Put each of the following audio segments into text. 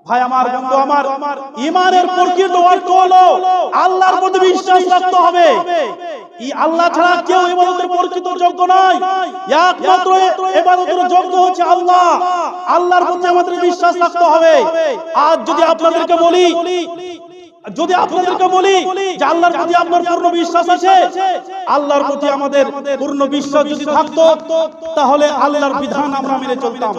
ভাই আমার, বন্ধু আমার, ঈমানের প্রকৃত অর্থ হলো আল্লাহর প্রতি বিশ্বাস রাখতে হবে। আল্লাহ ছাড়া কেউ ইবাদতের প্রকৃত যোগ্য নয়। একমাত্র ইবাদতের যোগ্য হচ্ছে আল্লাহ। আল্লাহর প্রতি আমাদের বিশ্বাস রাখতে হবে। আজ যদি আপনাদেরকে বলি যে আল্লাহর প্রতি আপনার পূর্ণ বিশ্বাস আছে, আল্লাহর প্রতি আমাদের পূর্ণ বিশ্বাস যদি থাকতো তাহলে আল্লাহর বিধান আমরা মেনে চলতাম।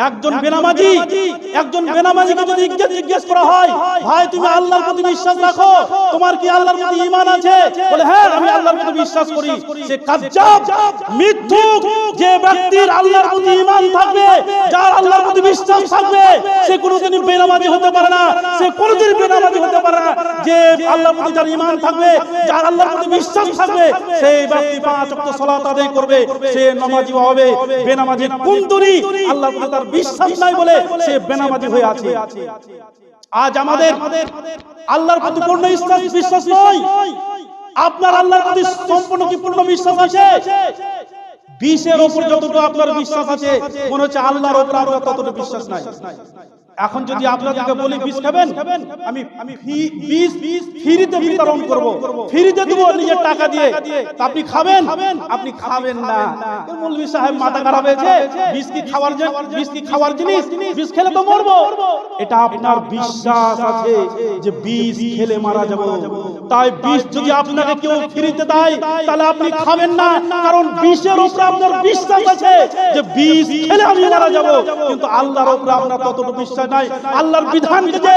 একজন বেনামাজিকে যদি জিজ্ঞেস করা হয়, ভাই তুমি আল্লাহর প্রতি বিশ্বাস রাখো, তোমার কি আল্লাহর প্রতি ঈমান আছে? বলে হ্যাঁ আমি আল্লাহর প্রতি বিশ্বাস করি। সে কায্যাব, মিথ্যুক। যে ব্যক্তির আল্লাহর প্রতি ঈমান থাকবে, যার আল্লাহর প্রতি বিশ্বাস থাকবে, সে কোনোদিনই বেনামাজি হতে পারে না। যে আল্লাহর প্রতি যার ঈমান থাকবে, যার আল্লাহর প্রতি বিশ্বাস থাকবে, সেই ব্যক্তি 5 ওয়াক্ত সালাত আদায় করবে, সে নামাজি হবে। বেনামাজি কোন দূরই আল্লাহর প্রতি তার বিশ্বাস নাই বলে সে বেনামাজি হয়ে আছে। আজ আমাদের আল্লাহর প্রতি পূর্ণ বিশ্বাস নয়। আপনার আল্লাহর প্রতি সম্পূর্ণ কি পূর্ণ বিশ্বাস আছে? 20-এর উপর যতটুকু আপনার বিশ্বাস আছে, মনে হচ্ছে আল্লাহর উপর আপনার ততটুকু বিশ্বাস নাই। এখন যদি আপনাদেরকে বলি বিষ খাবেন, আমি বিষ ফ্রিতে বিতরণ করব, ফ্রিতে দেব নিজের টাকা দিয়ে, আপনি খাবেন? আপনি খাবেন না। মৌলভী সাহেব মাথা খারাপ হয়েছে, বিষ কি খাওয়ার জিনিস? বিষ খেলে তো মরবো। এটা আপনার বিশ্বাস আছে যে বিষ খেলে মারা যাব। তাই বিষ যদি আপনাকে কেউ ফ্রিতে দেয় তাহলে আপনি খাবেন না, কারণ বিষের উপর আপনার বিশ্বাস আছে যে বিষ খেলে আমি মারা যাব। কিন্তু আল্লাহর উপর আপনার ততটুকু বিশ্বাস নাই। আল্লাহর বিধানকে যে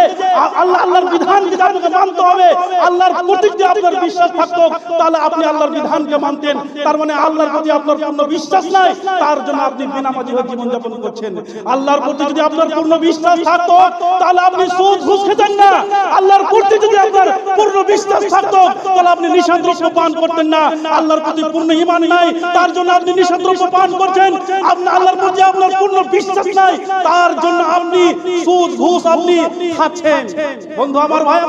আল্লাহর বিধানকে আপনাকে মানতে হবে, আল্লাহর প্রতি যদি আপনার বিশ্বাস থাকতো তাহলে আপনি আল্লাহর বিধানকে মানতেন। তার মানে আল্লাহর প্রতি আপনার পূর্ণ বিশ্বাস নাই, তার জন্য আপনি বেনামাজি হয়ে জীবন যাপন করছেন। আল্লাহর প্রতি যদি আপনার পূর্ণ বিশ্বাস থাকতো তাহলে আপনি সুদ ঘুষ খেতেন না। আল্লাহর প্রতি যদি আপনার পূর্ণ বিশ্বাস থাকতো তাহলে আপনি নিষিদ্ধ পান করতেন না। আল্লাহর প্রতি পূর্ণ ঈমান নাই, তার জন্য আপনি নিষিদ্ধ পান করছেন। আপনি আল্লাহর প্রতি আপনার পূর্ণ বিশ্বাস নাই, তার জন্য আপনি সুদ ঘুষ আপনি খাচ্ছেন। বন্ধু আমার, ভাই